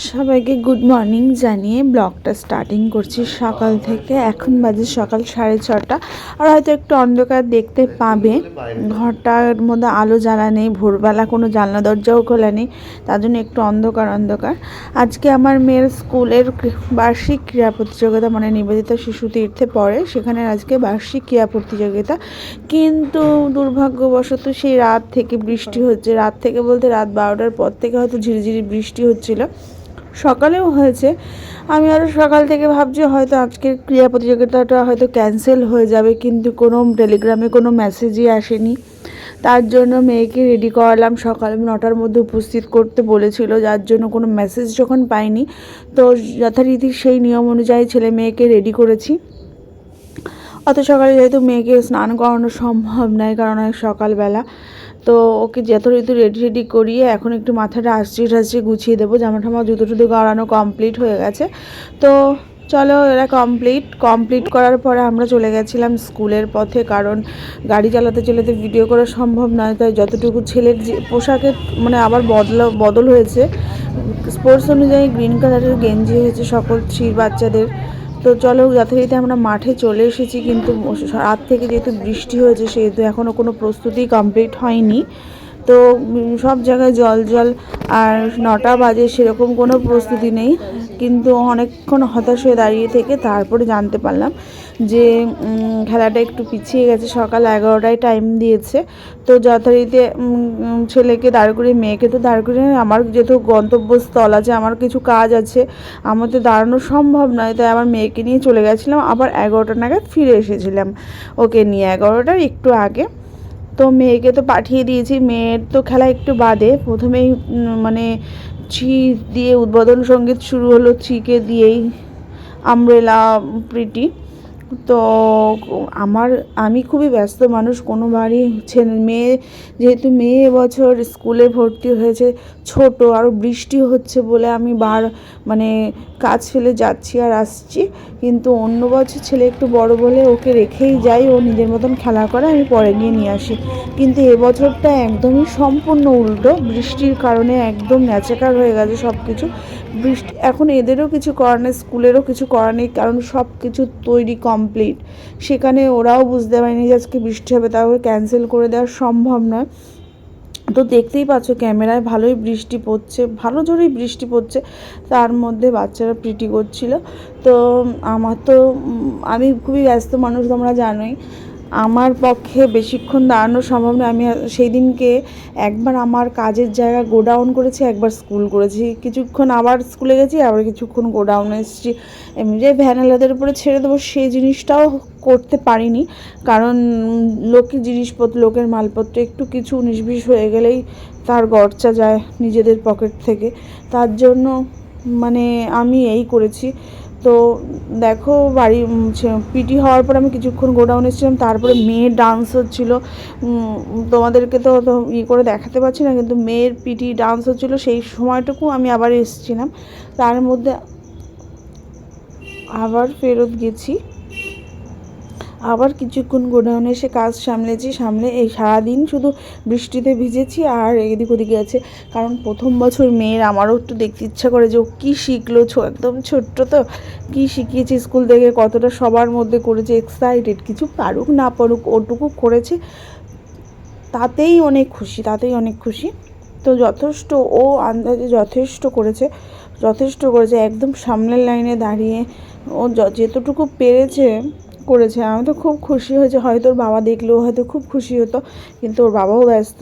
সবাইকে good morning জানিয়ে ব্লগটা স্টার্টিং করছি সকাল থেকে। এখন বাজে সকাল 6:30, আর হয়তো একটু অন্ধকার দেখতে পাবে। ঘরটার মধ্যে আলো জ্বালা নেই, ভোরবেলা কোনো জানলা দরজাও খোলা নেই, তার জন্য একটু অন্ধকার অন্ধকার। আজকে আমার মেয়ের স্কুলের বার্ষিক ক্রীড়া প্রতিযোগিতা, মানে নিবেদিতা শিশু তীর্থে পড়ে, সেখানে আজকে বার্ষিক ক্রীড়া প্রতিযোগিতা। কিন্তু দুর্ভাগ্যবশত সেই রাত থেকে বৃষ্টি হচ্ছে। রাত থেকে বলতে রাত 12টার পর থেকে হয়তো ঝিরিঝিরি বৃষ্টি হচ্ছিল, সকালেও হয়েছে। আমি আরও সকাল থেকে ভাবছি হয়তো আজকের ক্রীড়া প্রতিযোগিতাটা হয়তো ক্যান্সেল হয়ে যাবে, কিন্তু কোনো টেলিগ্রামে কোনো মেসেজই আসেনি। তার জন্য মেয়েকে রেডি করালাম, সকাল 9টার মধ্যে উপস্থিত করতে বলেছিল, যার জন্য কোনো মেসেজ যখন পাইনি তো যথারীতি সেই নিয়ম অনুযায়ী ছেলে মেয়েকে রেডি করেছি। অত সকালে যেহেতু মেয়েকে স্নান করানো সম্ভব নয়, কারণ অনেক সকালবেলা, তো ওকে যথারীতি রেডি করিয়ে এখন একটু মাথাটা আসছে গুছিয়ে দেবো। জামা ঠামা জুতো টুতো গাড়ানো কমপ্লিট হয়ে গেছে। তো চলো, এরা কমপ্লিট করার পরে আমরা চলে গেছিলাম স্কুলের পথে, কারণ গাড়ি চালাতে চালাতে ভিডিও করা সম্ভব নয়। তাই যতটুকু ছেলের যে পোশাকের মানে আবার বদল হয়েছে, স্পোর্টস অনুযায়ী গ্রিন কালারের গেঞ্জি হয়েছে সকল বাচ্চাদের। তো চলো, যথারীতি আমরা মাঠে চলে এসেছি, কিন্তু রাত থেকে যেহেতু বৃষ্টি হয়েছে সেহেতু এখনও কোনো প্রস্তুতি কমপ্লিট হয়নি। তো সব জায়গায় জল, আর 9টা বাজে, সেরকম কোনো প্রস্তুতি নেই। কিন্তু অনেকক্ষণ হতাশ হয়ে দাঁড়িয়ে থেকে তারপরে জানতে পারলাম যে খেলাটা একটু পিছিয়ে গেছে, সকাল 11টায় টাইম দিয়েছে। তো যথারীতি ছেলেকে দাঁড় করিয়ে, মেয়েকে তো দাঁড় করিয়ে, আমার যেহেতু গন্তব্যস্থল আছে, আমার কিছু কাজ আছে, আমার তো দাঁড়ানো সম্ভব নয়, তাই আমার মেয়েকে নিয়ে চলে গেছিলাম। আবার 11টা নাগাদ ফিরে এসেছিলাম ওকে নিয়ে, 11টার একটু আগে। তো মেয়েকে তো পাঠিয়ে দিয়েছি। মেয়ের তো খেলা একটু বাদে, প্রথমেই মানে ছি দিয়ে উদ্বোধন সঙ্গীত শুরু হলো, ছিকে দিয়েই আমব্রেলা প্রীতি। তো আমি খুবই ব্যস্ত মানুষ, কোনোবারই মেয়ে, যেহেতু মেয়ে এবছর স্কুলে ভর্তি হয়েছে, ছোট, আরও বৃষ্টি হচ্ছে বলে আমি মানে কাজ ফেলে যাচ্ছি আর আসছি। কিন্তু অন্য বছর ছেলে একটু বড় বলে ওকে রেখেই যাই, ও নিজের মতন খেলা করে, আমি পরে গিয়ে নিয়ে আসি। কিন্তু এবছরটা একদমই সম্পূর্ণ উল্টো, বৃষ্টির কারণে একদম ন্যাচাকার হয়ে গেছে সব কিছু। বৃষ্টি এখন এদেরও কিছু করার নেই, স্কুলেরও কিছু করার নেই, কারণ সব কিছু তৈরি কমপ্লিট। সেখানে ওরাও বুঝতে পারেনি যে আজকে বৃষ্টি হবে, তাও ক্যান্সেল করে দেওয়া সম্ভব নয়। তো দেখতেই পাচ্ছ ক্যামেরায় ভালোই বৃষ্টি পড়ছে, ভালো জোরেই বৃষ্টি পড়ছে, তার মধ্যে বাচ্চারা প্রীতি করছিল। তো আমি খুবই ব্যস্ত মানুষ, তোমরা জানোই, আমার পক্ষে বেশিক্ষণ দাঁড়ানো সম্ভব নয়। আমি সেই দিনকে একবার আমার কাজের জায়গা গোডাউন করেছি, একবার স্কুল করেছি, কিছুক্ষণ আবার স্কুলে গেছি, আবার কিছুক্ষণ গোডাউনে এসেছি। এমনি যে ভ্যানালাদের উপরে ছেড়ে দেবো সেই জিনিসটাও করতে পারিনি, কারণ লোকের মালপত্র একটু কিছু 19-20 হয়ে গেলেই তার গরচা যায় নিজেদের পকেট থেকে। তার জন্য মানে আমি এই করেছি। তো দেখো, বাড়ি পিটি হওয়ার পর আমি কিছুক্ষণ গোডাউনে এসেছিলাম, তারপরে মেয়ের ডান্স হচ্ছিলো। তোমাদেরকে তো করে দেখাতে পারছি না, কিন্তু মেয়ের পিটি ডান্স হচ্ছিলো, সেই সময়টুকু আমি আবার এসেছিলাম। তার মধ্যে আবার ফেরত গেছি, আবার কিছুক্ষণ গোডাউনে এসে কাজ সামলে এই সারাদিন শুধু বৃষ্টিতে ভিজেছি আর এদিক ওদিকে আছে। কারণ প্রথম বছর মেয়ের, আমারও একটু দেখতে ইচ্ছা করে যে ও কী শিখলো, একদম ছোট্ট তো, কী শিখিয়েছে স্কুল থেকে, কতটা সবার মধ্যে করেছে, এক্সাইটেড। কিছু পারুক না পারুক, ওটুকু করেছে, তাতেই অনেক খুশি। তো যথেষ্ট, ও আন্দাজে যথেষ্ট করেছে, একদম সামনের লাইনে দাঁড়িয়ে ও যেতটুকু পেরেছে করেছে। আমি তো খুব খুশি হয়েছে, হয়তো ওর বাবা দেখলেও হয়তো খুব খুশি হতো, কিন্তু ওর বাবাও ব্যস্ত,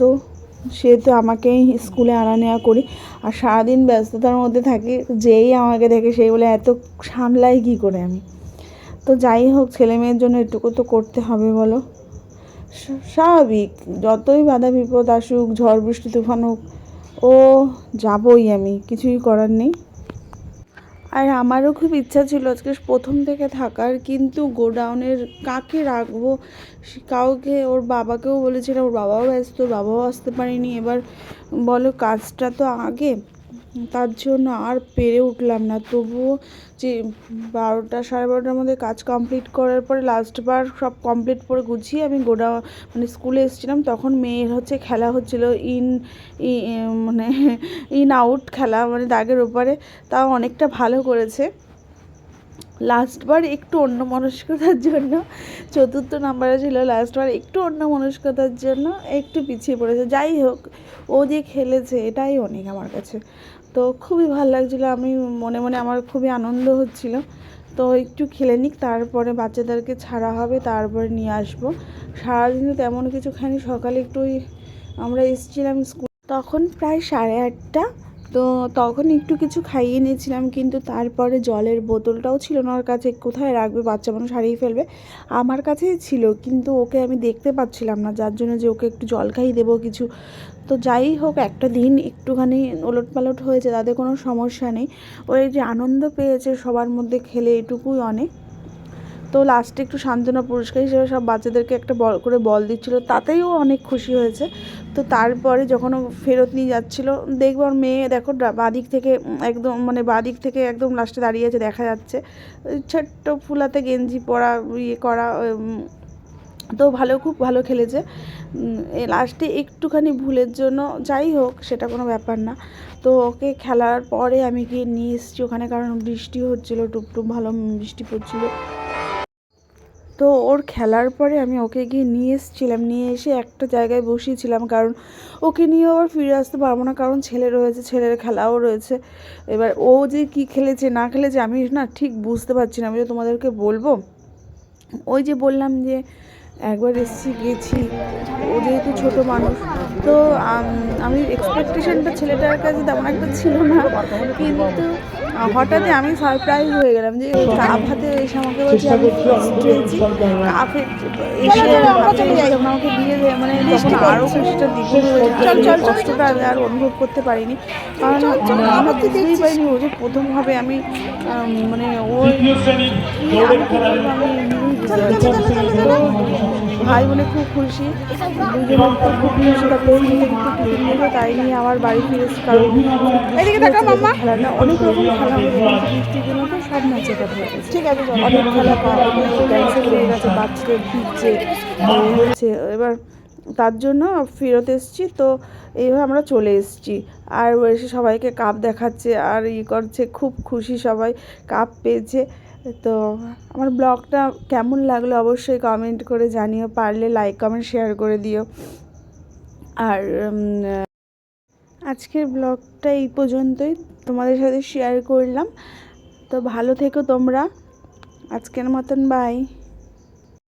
সেহেতু আমাকেই স্কুলে আনা নেওয়া করি, আর সারাদিন ব্যস্ততার মধ্যে থাকি। যেই আমাকে দেখে সেই বলে এত সামলাই কী করে আমি। তো যাই হোক, ছেলে মেয়ের জন্য এটুকু তো করতে হবে বলো, স্বাভাবিক। যতই বাধা বিপদ আসুক, ঝড় বৃষ্টি তুফান হোক, ও যাবই আমি, কিছুই করার নেই। আর আমারও খুব ইচ্ছা ছিল আজকে প্রথম থেকে থাকার, কিন্তু গোডাউনের কাকে রাখবো, কাউকে, ওর বাবাকেও বলেছিলাম, ওর বাবাও ব্যস্ত, ওর বাবাও আসতে পারেনি। এবার বলো, কাজটা তো আগে, তার জন্য আর পেরে উঠলাম না। তবুও যে 12টা 12:30টার মধ্যে কাজ কমপ্লিট করার পরে লাস্টবার সব কমপ্লিট করে গুছিয়ে আমি মানে স্কুলে এসেছিলাম। তখন মেয়ের হচ্ছে খেলা হচ্ছিলো মানে ইন আউট খেলা, মানে দাগের ওপারে। তাও অনেকটা ভালো করেছে। লাস্টবার একটু অন্যমনস্কতার জন্য, 4র্থ নাম্বারে ছিল, লাস্টবার একটু অন্যমনস্কতার জন্য একটু পিছিয়ে পড়েছে। যাই হোক, ও যে খেলেছে এটাই অনেক আমার কাছে। তো খুবই ভালো লাগছিলো, আমি মনে মনে আমার খুবই আনন্দ হচ্ছিলো। তো একটু খেলে নিক, তারপরে বাচ্চাদেরকে ছাড়া হবে, তারপরে নিয়ে আসবো। সারাদিনে তেমন কিছু খাইনি। সকালে একটু আমরা এসেছিলাম স্কুল, তখন প্রায় 8:30। তো তখন একটু কিছু খাইয়ে নিয়েছিলাম, কিন্তু তারপরে জলের বোতলটাও ছিল না ওর কাছে। কোথায় রাখবে, বাচ্চা মানুষ হারিয়ে ফেলবে। আমার কাছেই ছিল, কিন্তু ওকে আমি দেখতে পাচ্ছিলাম না, যার জন্য যে ওকে একটু জল খাইয়ে দেবো কিছু। তো যাই হোক, একটা দিন একটুখানি ওলটপালট হয়েছে, তাদের কোনো সমস্যা নেই। ওই যে আনন্দ পেয়েছে সবার মধ্যে খেলে, এটুকুই অনেক। তো লাস্টে একটু সান্ত্বনা পুরস্কার হিসেবে সব বাচ্চাদেরকে একটা করে বল দিচ্ছিলো, তাতেও অনেক খুশি হয়েছে। তো তারপরে যখন ও ফেরত নিয়ে যাচ্ছিলো, দেখবো আর মেয়ে দেখো বাদিক থেকে একদম, মানে বাদিক থেকে একদম লাস্টে দাঁড়িয়ে আছে, দেখা যাচ্ছে ছোট্ট ফুলাতে গেঞ্জি পরা, করা। তো খুব ভালো খেলেছে। লাস্টে একটুখানি ভুলের জন্য, যাই হোক সেটা কোনো ব্যাপার না। তো ওকে খেলার পরে আমি গিয়ে নিয়ে এসেছি ওখানে, কারণ বৃষ্টি হচ্ছিলো, টুপটুপ ভালো বৃষ্টি পড়ছিলো। তো ওর খেলার পরে আমি ওকে গিয়ে নিয়ে এসেছিলাম, নিয়ে এসে একটা জায়গায় বসিয়েছিলাম, কারণ ওকে নিয়ে আবার ফিরে আসতে পারবো না, কারণ ছেলে রয়েছে, ছেলের খেলাও রয়েছে। এবার ও যে কী খেলেছে না খেলেছে আমি না ঠিক বুঝতে পারছি না, আমি যে তোমাদেরকে বলবো। ওই যে বললাম যে একবার গেছি, ও যেহেতু ছোটো মানুষ, তো আমি এক্সপেকটেশনটা ছেলেটার কাছে তেমন একটা ছিল না, কিন্তু হঠাৎই আমি সারপ্রাইজ হয়ে গেলাম যে কাপ হাতে এসে আমাকে বলছে আমি খেয়েছি। কাপে এসে যখন আমাকে দিয়ে দেয়, মানে তখন আরও খুশিটা দ্বিগুণ হয়েছে। কষ্টটা আর অনুভব করতে পারিনি, কারণ আমরা বুঝতেই পারিনি ও যে প্রথম হবে। আমি মানে ওই আমি কী বলবো, আমি বুঝতে পারছি। তো ভাই বলে খুব খুশি, দুজনে তো খুব খুশি। তারপরে একটু টিফিন নিয়েছে, তাই নিয়ে আবার বাড়ি ফিরেছি, কারণ খেলাটা অনেক রকম খেলা হয়েছে, কিন্তু বৃষ্টির জন্য তো সব ম্যাচের কথা হয়েছে। ঠিক আছে, অনেক খেলা ক্যান্সেল হয়ে গেছে, বাচ্চাদের ভিজছে হচ্ছে। এবার তার জন্য ফেরত এসেছি। তো এইভাবে আমরা চলে এসেছি, আর এসে সবাইকে কাপ দেখাচ্ছে আর করছে, খুব খুশি সবাই কাপ পেয়েছে। তো আমার ব্লগটা কেমন লাগলো অবশ্যই কমেন্ট করে জানিও, পারলে লাইক কমেন্ট শেয়ার করে দিও। আর আজকের ব্লগটা এই পর্যন্তই তোমাদের সাথে শেয়ার করলাম। তো ভালো থেকো তোমরা, আজকের মতন বাই।